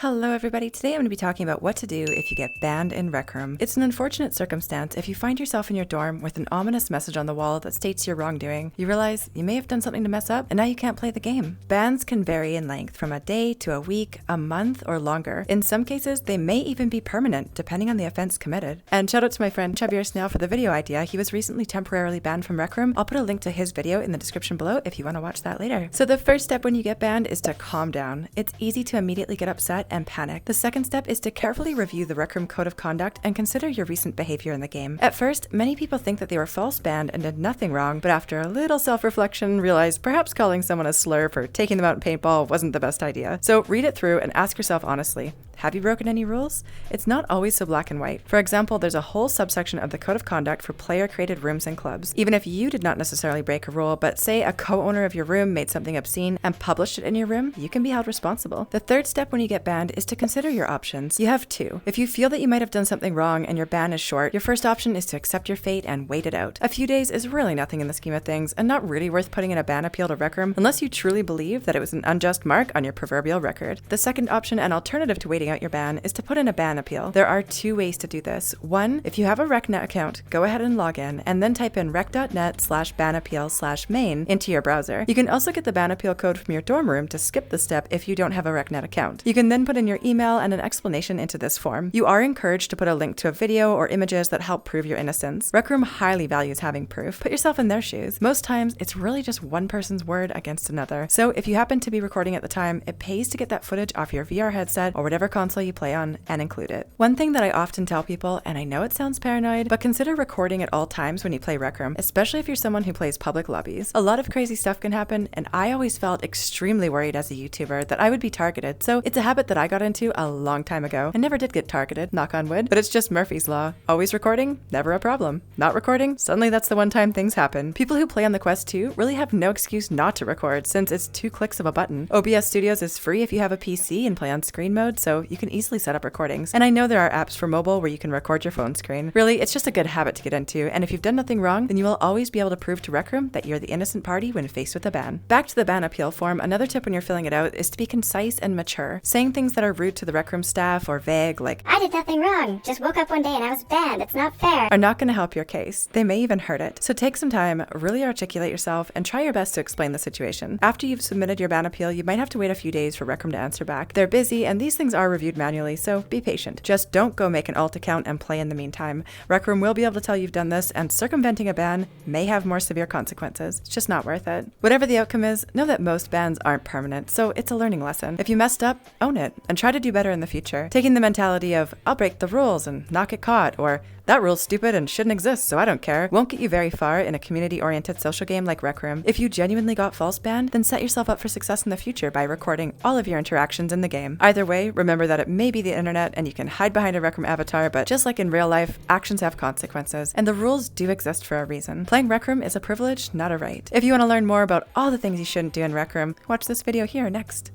Hello everybody, today I'm going to be talking about what to do if you get banned in Rec Room. It's an unfortunate circumstance if you find yourself in your dorm with an ominous message on the wall that states your wrongdoing. You realize you may have done something to mess up and now you can't play the game. Bans can vary in length from a day to a week, a month, or longer. In some cases, they may even be permanent depending on the offense committed. And shout out to my friend Chubbier Snail for the video idea. He was recently temporarily banned from Rec Room. I'll put a link to his video in the description below if you want to watch that later. So the first step when you get banned is to calm down. It's easy to immediately get upset and panic. The second step is to carefully review the Rec Room Code of Conduct and consider your recent behavior in the game. At first, many people think that they were false banned and did nothing wrong, but after a little self-reflection, realized perhaps calling someone a slur for taking them out in paintball wasn't the best idea. So read it through and ask yourself honestly, have you broken any rules? It's not always so black and white. For example, there's a whole subsection of the Code of Conduct for player-created rooms and clubs. Even if you did not necessarily break a rule, but say a co-owner of your room made something obscene and published it in your room, you can be held responsible. The third step when you get banned is to consider your options. You have two. If you feel that you might have done something wrong and your ban is short, your first option is to accept your fate and wait it out. A few days is really nothing in the scheme of things and not really worth putting in a ban appeal to Rec Room unless you truly believe that it was an unjust mark on your proverbial record. The second option and alternative to waiting out your ban is to put in a ban appeal. There are two ways to do this. One, if you have a RecNet account, go ahead and log in and then type in rec.net/banappeal/main into your browser. You can also get the ban appeal code from your dorm room to skip the step if you don't have a RecNet account. You can then put in your email and an explanation into this form. You are encouraged to put a link to a video or images that help prove your innocence. Rec Room highly values having proof. Put yourself in their shoes. Most times, it's really just one person's word against another. So if you happen to be recording at the time, it pays to get that footage off your VR headset or whatever console you play on and include it. One thing that I often tell people, and I know it sounds paranoid, but consider recording at all times when you play Rec Room, especially if you're someone who plays public lobbies. A lot of crazy stuff can happen, and I always felt extremely worried as a YouTuber that I would be targeted, so it's a habit that I got into a long time ago. I never did get targeted, knock on wood, but it's just Murphy's Law. Always recording, never a problem. Not recording, suddenly that's the one time things happen. People who play on the Quest 2 really have no excuse not to record since it's 2 clicks of a button. OBS Studios is free if you have a PC and play on screen mode, so you can easily set up recordings. And I know there are apps for mobile where you can record your phone screen. Really, it's just a good habit to get into, and if you've done nothing wrong, then you will always be able to prove to Rec Room that you're the innocent party when faced with a ban. Back to the ban appeal form, another tip when you're filling it out is to be concise and mature. Saying things that are rude to the Rec Room staff or vague, like, I did nothing wrong, just woke up one day and I was banned, it's not fair, are not going to help your case. They may even hurt it. So take some time, really articulate yourself, and try your best to explain the situation. After you've submitted your ban appeal, you might have to wait a few days for Rec Room to answer back. They're busy, and these things are reviewed manually, so be patient. Just don't go make an alt account and play in the meantime. Rec Room will be able to tell you've done this, and circumventing a ban may have more severe consequences. It's just not worth it. Whatever the outcome is, know that most bans aren't permanent, so it's a learning lesson. If you messed up, own it, and try to do better in the future. Taking the mentality of, I'll break the rules and not get caught, or that rule's stupid and shouldn't exist, so I don't care, won't get you very far in a community-oriented social game like Rec Room. If you genuinely got false banned, then set yourself up for success in the future by recording all of your interactions in the game. Either way, remember that it may be the internet and you can hide behind a Rec Room avatar, but just like in real life, actions have consequences, and the rules do exist for a reason. Playing Rec Room is a privilege, not a right. If you want to learn more about all the things you shouldn't do in Rec Room, watch this video here next.